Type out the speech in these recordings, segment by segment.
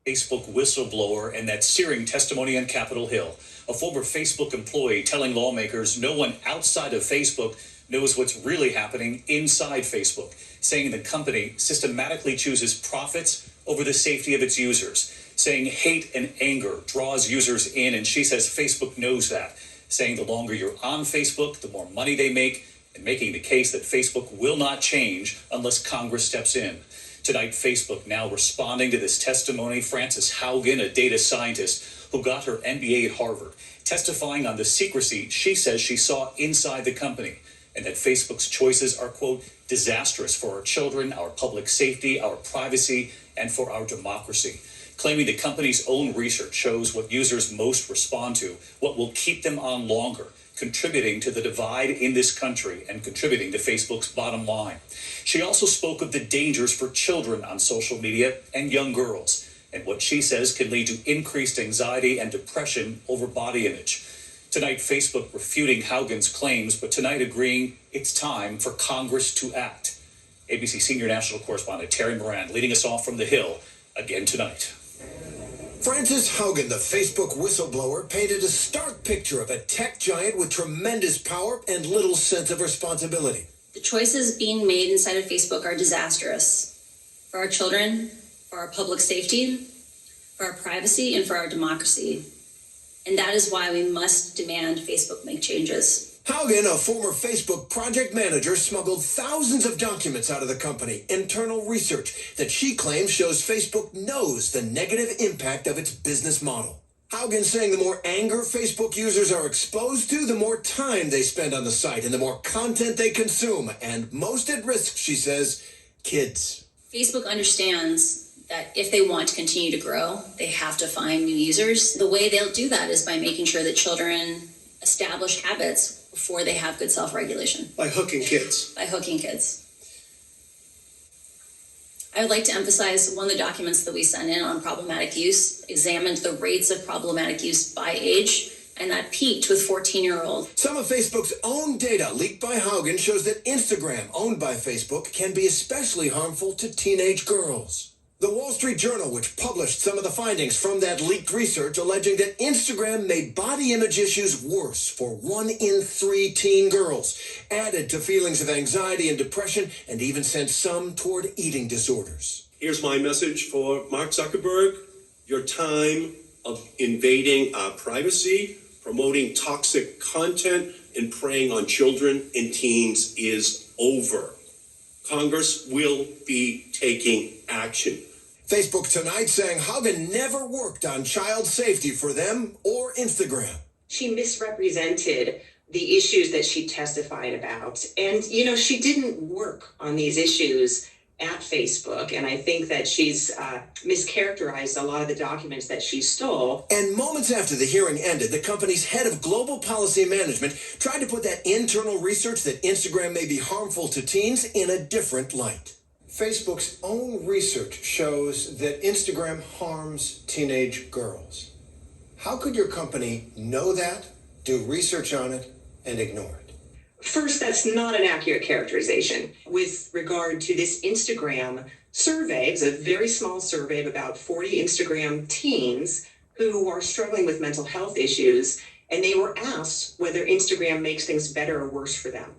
Facebook whistleblower and that searing testimony on Capitol Hill. A former Facebook employee telling lawmakers no one outside of Facebook knows what's really happening inside Facebook, saying the company systematically chooses profits over the safety of its users, saying hate and anger draws users in, and she says Facebook knows that, saying the longer you're on Facebook, the more money they make, and making the case that Facebook will not change unless Congress steps in. Tonight, Facebook now responding to this testimony. Frances Haugen, a data scientist who got her MBA at Harvard, testifying on the secrecy she says she saw inside the company, and that Facebook's choices are, quote, disastrous for our children, our public safety, our privacy, and for our democracy, claiming the company's own research shows what users most respond to, what will keep them on longer, contributing to the divide in this country and contributing to Facebook's bottom line. She also spoke of the dangers for children on social media and young girls, and what she says can lead to increased anxiety and depression over body image. Tonight, Facebook refuting Haugen's claims, but tonight agreeing it's time for Congress to act. ABC senior national correspondent Terry Moran leading us off from the Hill again tonight. Frances Haugen, the Facebook whistleblower, painted a stark picture of a tech giant with tremendous power and little sense of responsibility. The choices being made inside of Facebook are disastrous for our children, for our public safety, for our privacy, and for our democracy. And that is why we must demand Facebook make changes. Haugen, a former Facebook project manager, smuggled thousands of documents out of the company, internal research that she claims shows Facebook knows the negative impact of its business model. Haugen saying the more anger Facebook users are exposed to, the more time they spend on the site and the more content they consume. And most at risk, she says, kids. Facebook understands that if they want to continue to grow, they have to find new users. The way they'll do that is by making sure that children establish habits before they have good self-regulation. By hooking kids. By hooking kids. I would like to emphasize one of the documents that we sent in on problematic use examined the rates of problematic use by age, and that peaked with 14-year-olds. Some of Facebook's own data leaked by Haugen shows that Instagram, owned by Facebook, can be especially harmful to teenage girls. The Wall Street Journal, which published some of the findings from that leaked research, alleging that Instagram made body image issues worse for 1 in 3 teen girls, added to feelings of anxiety and depression, and even sent some toward eating disorders. Here's my message for Mark Zuckerberg. Your time of invading our privacy, promoting toxic content, and preying on children and teens is over. Congress will be taking action. Facebook tonight saying Haugen never worked on child safety for them or Instagram. She misrepresented the issues that she testified about. And, she didn't work on these issues at Facebook. And I think that she's mischaracterized a lot of the documents that she stole. And moments after the hearing ended, the company's head of global policy management tried to put that internal research that Instagram may be harmful to teens in a different light. Facebook's own research shows that Instagram harms teenage girls. How could your company know that, do research on it, and ignore it? First, that's not an accurate characterization. With regard to this Instagram survey, it's a very small survey of about 40 Instagram teens who are struggling with mental health issues, and they were asked whether Instagram makes things better or worse for them.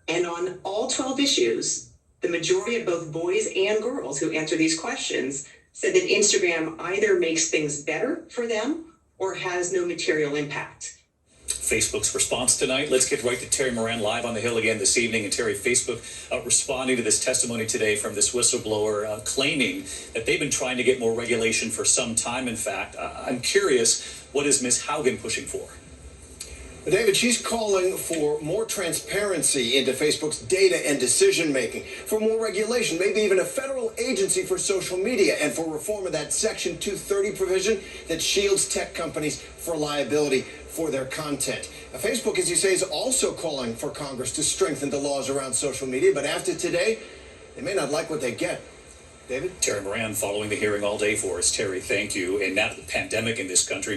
And on all 12 issues, the majority of both boys and girls who answer these questions said that Instagram either makes things better for them or has no material impact. Facebook's response tonight. Let's get right to Terry Moran live on the Hill again this evening. And Terry, Facebook responding to this testimony today from this whistleblower claiming that they've been trying to get more regulation for some time. In fact, I'm curious, what is Ms. Haugen pushing for? David, she's calling for more transparency into Facebook's data and decision-making, for more regulation, maybe even a federal agency for social media, and for reform of that Section 230 provision that shields tech companies for liability for their content. Facebook, as you say, is also calling for Congress to strengthen the laws around social media, but after today, they may not like what they get. David? Terry Moran following the hearing all day for us. Terry, thank you. And now the pandemic in this country